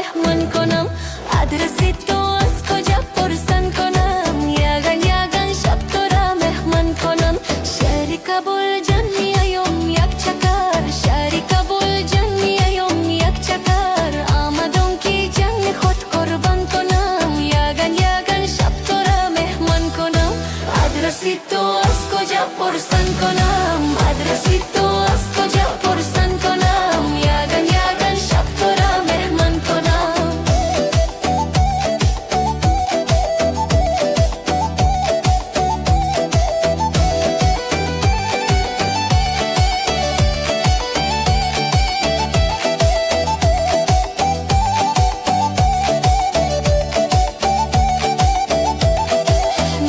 مهمان کنم. آدرسی تو از کجا پرسان کنم؟ یگان شب تو را مهمان کنم. شهری کابل جان میایم یک چکر، شهری کابل جان میایم یک چکر. آمدم که جان خود قربان کنم. یگان شب تو را مهمان کنم. آدرسی تو از کجا پرسان کنم؟ آدرسی تو از کجا پرسان کنم؟ یگان شب تو را مهمان کنم.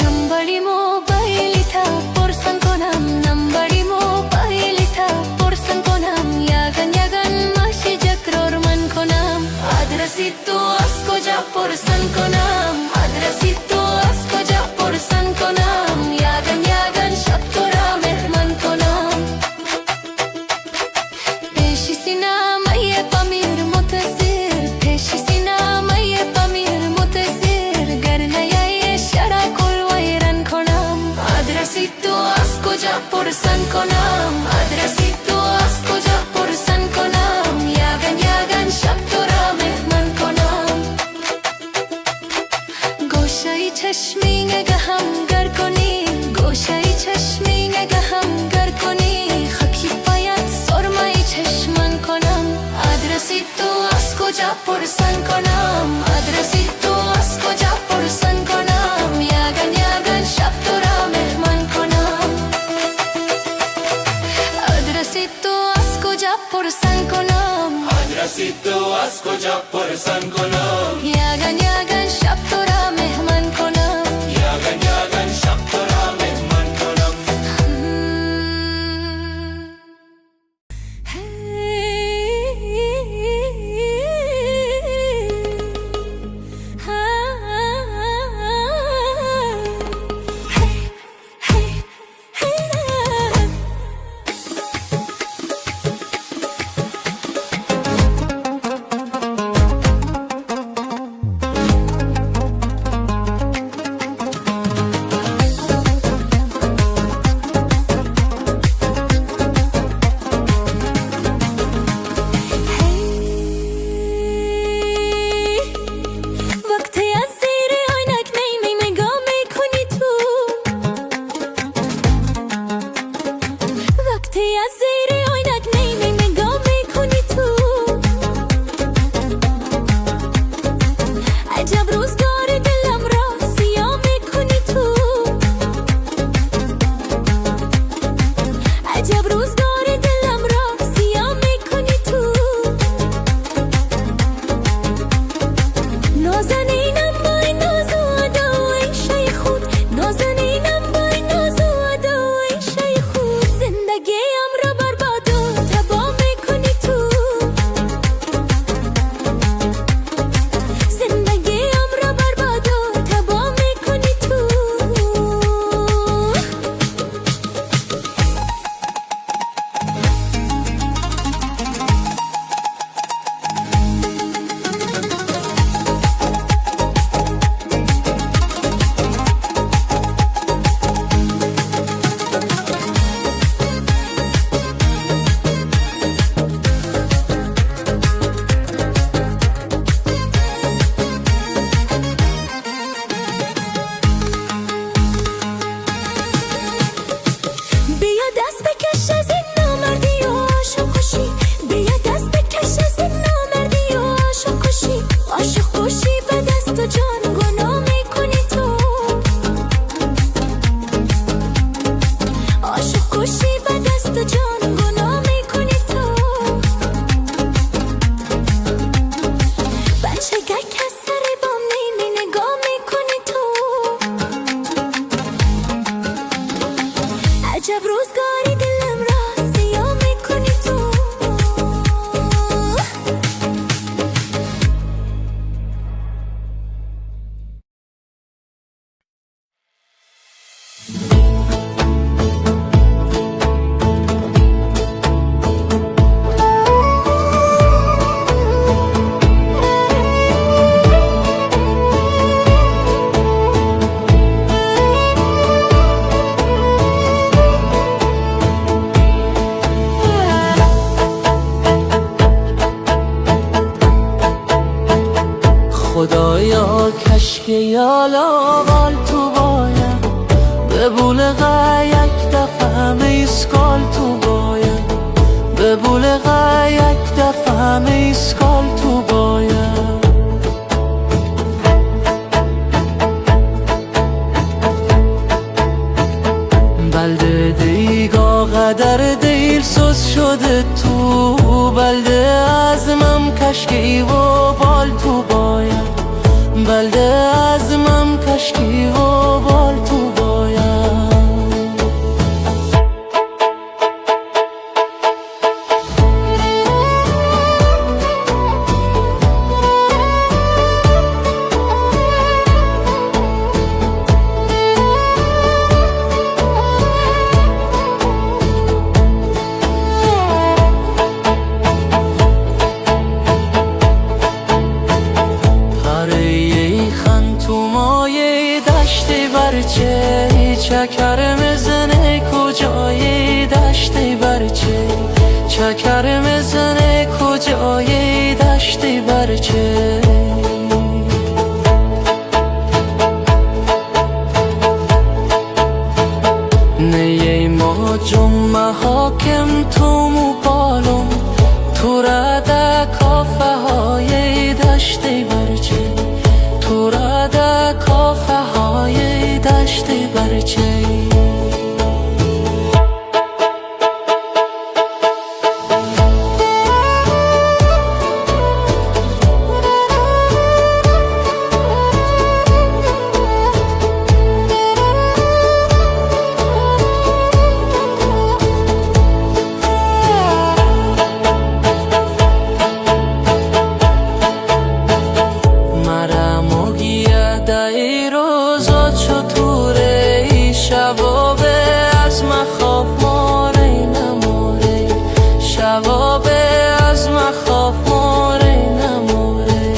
نمبری موبایلی تا پرسان کنم. نمبری موبایلی تا پرسان کنم. یگان ماشی جکرار من کنم. آدرسی تو از کجا پرسان کنم؟ آدرسی تو از کجا پرسان کنم؟ یگان شب تو را مهمان کنم. پیشی سینمای پامیر متصل، پیشی سینمای پامیر متصل. گرنه شهر کل ویران کنم. آدرسی تو از کجا پرسان کنم؟ آدرسی تو از کجا پرسان کنم؟ یگان شب تو را مهمان کنم. گوشه چشمی نگهم گر کنی، گوشه چشمی نگهم گر کنی. خاکی پایت سرمای چشمان کنم. آدرسی تو از کجا پرسان کنم؟ آدرسی تو از کجا پرسان کنم؟ یگان شب تو را مهمان کنم. آدرسی تو از کجا پرسان کنم؟ آدرسی تو از کجا پرسان کنم؟ یگان شب تو را مهمان کنم. یگان شب تو را مهمان کنم. نازنینم با ناز و ادا و این شای خود. زندگیم را برباد که یالا بال تو باید به بولغه یک دفعه همه ایسکال تو باید به بولغه یک دفعه همه ایسکال تو باید بلده دیگا قدر دیل سوز شده تو بلده ازمم کشکی و بال تو باید بلده ازمم کشکی و بال تو باید برچه چکر مزنه کجای دشتی برچه چکر مزنه کجای دشتی برچه نیه ما جمعه حاکم تو مو بالم تو رده کافه های دشتی برچه تو رده کافه های دشتی برچه شبابه از مخاف ماره نماره شبابه از مخاف ماره نماره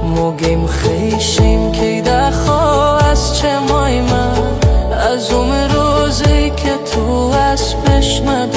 موگیم خیشیم که دخوا از چه مای من از روزی که تو از پشمد